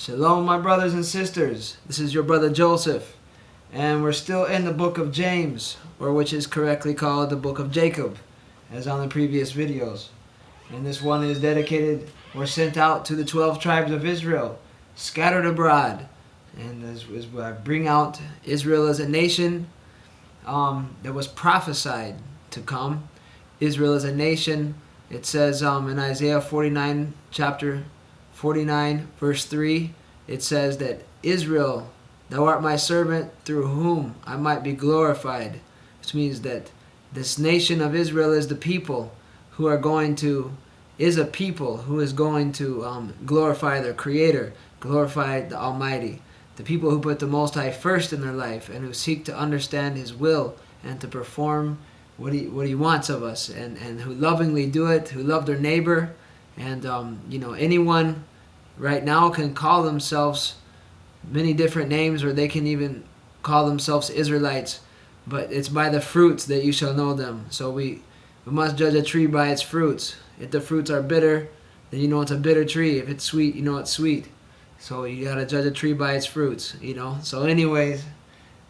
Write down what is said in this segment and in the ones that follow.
Shalom, my brothers and sisters. This is your brother Joseph, and we're still in the book of James, or which is correctly called the book of Jacob, as on the previous videos. And this one is dedicated or sent out to the 12 tribes of Israel, scattered abroad. And as I bring out Israel as a nation that was prophesied to come. Israel as a nation, it says in Isaiah 49, chapter 49, verse 3, it says that Israel, thou art my servant, through whom I might be glorified. Which means that this nation of Israel is the people who are going to, is a people who is going to glorify their Creator, glorify the Almighty. The people who put the Most High first in their life and who seek to understand His will and to perform what He wants of us, and who lovingly do it, who love their neighbor. And anyone right now can call themselves many different names, or they can even call themselves Israelites, but it's by the fruits that you shall know them. So we must judge a tree by its fruits. If the fruits are bitter, then you know it's a bitter tree. If it's sweet, you know it's sweet. So you gotta judge a tree by its fruits, So anyways,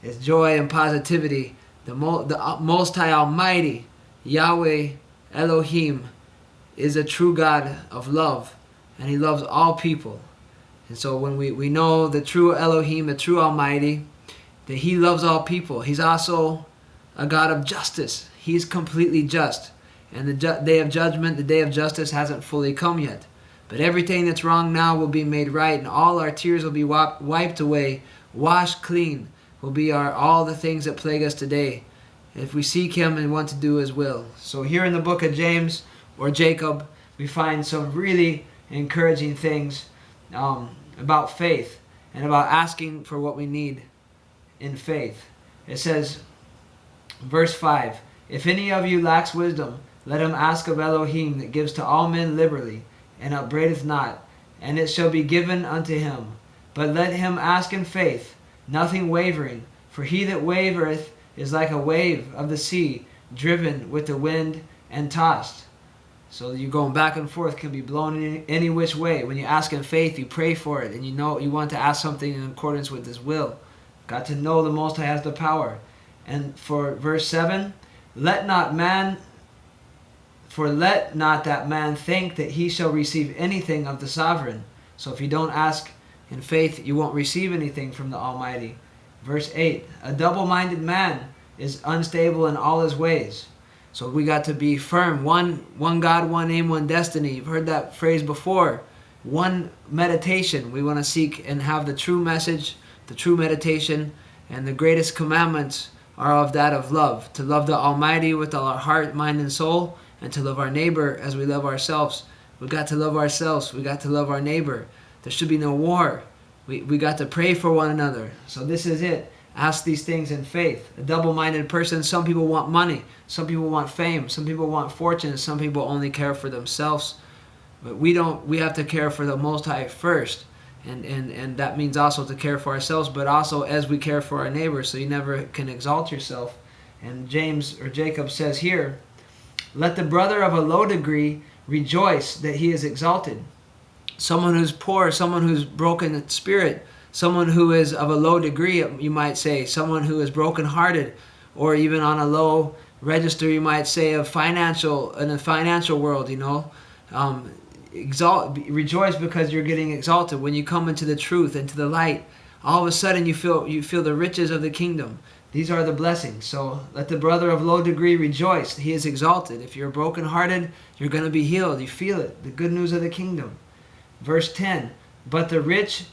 it's joy and positivity. The Most High Almighty, Yahweh Elohim, is a true God of love, and He loves all people. And so when we know the true Elohim, the true Almighty, that He loves all people, He's also a God of justice. He's completely just. And the day of judgment, the day of justice hasn't fully come yet. But everything that's wrong now will be made right, and all our tears will be wiped away, washed clean, will be all the things that plague us today, if we seek Him and want to do His will. So here in the book of James, or Jacob, we find some really encouraging things about faith and about asking for what we need in faith. It says, verse 5, if any of you lacks wisdom, let him ask of Elohim, that gives to all men liberally, and upbraideth not, and it shall be given unto him. But let him ask in faith, nothing wavering. For he that wavereth is like a wave of the sea, driven with the wind and tossed. So you're going back and forth, can be blown in any which way. When you ask in faith, you pray for it, and you know you want to ask something in accordance with His will. Got to know the Most High has the power. And for verse 7, let not that man think that he shall receive anything of the sovereign. So if you don't ask in faith, you won't receive anything from the Almighty. Verse 8, a double-minded man is unstable in all his ways. So we got to be firm. One God, one aim, one destiny. You've heard that phrase before. One meditation. We want to seek and have the true message, the true meditation, and the greatest commandments are of that of love. To love the Almighty with all our heart, mind, and soul, and to love our neighbor as we love ourselves. We got to love ourselves. We got to love our neighbor. There should be no war. We got to pray for one another. So this is it. Ask these things in faith. A double-minded person, some people want money, some people want fame, some people want fortune, some people only care for themselves. But we have to care for the Most High first. And that means also to care for ourselves, but also as we care for our neighbors. So you never can exalt yourself. And James or Jacob says here, let the brother of a low degree rejoice that he is exalted. Someone who's poor, someone who's broken in spirit, someone who is of a low degree, you might say, someone who is brokenhearted, or even on a low register, you might say, of in the financial world, rejoice because you're getting exalted. When you come into the truth, into the light, all of a sudden you feel the riches of the kingdom. These are the blessings. So let the brother of low degree rejoice. He is exalted. If you're brokenhearted, you're going to be healed. You feel it. The good news of the kingdom. Verse 10, but the rich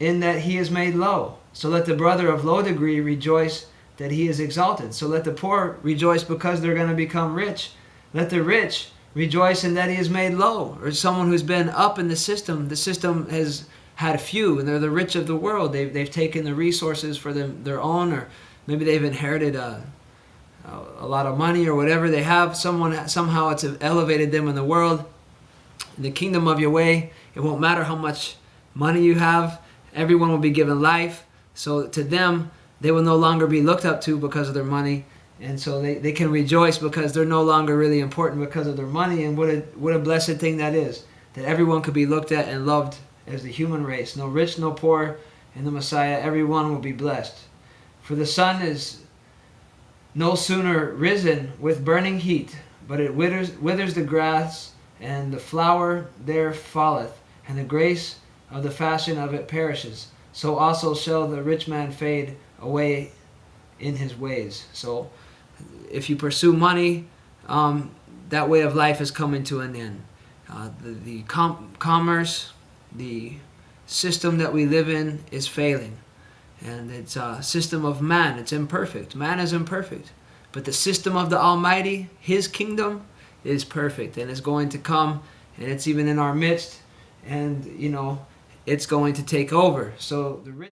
in that he is made low. So let the brother of low degree rejoice that he is exalted. So let the poor rejoice because they're going to become rich. Let the rich rejoice in that he is made low. Or someone who's been up in the system. The system has had few, and they're the rich of the world. They've taken the resources for their own, or maybe they've inherited a lot of money or whatever they have. Somehow it's elevated them in the world. In the kingdom of YAHWEH, it won't matter how much money you have. Everyone will be given life. So to them, they will no longer be looked up to because of their money. And so they can rejoice because they're no longer really important because of their money. And what a blessed thing that is. That everyone could be looked at and loved as the human race. No rich, no poor. In the Messiah, everyone will be blessed. For the sun is no sooner risen with burning heat, but it withers the grass, and the flower there falleth, and the grace of the fashion of it perishes. So also shall the rich man fade away in his ways. So if you pursue money, that way of life is coming to an end. The commerce, the system that we live in is failing. And it's a system of man. It's imperfect. Man is imperfect. But the system of the Almighty, His kingdom, is perfect. And it's going to come. And it's even in our midst. And, you know, it's going to take over. So the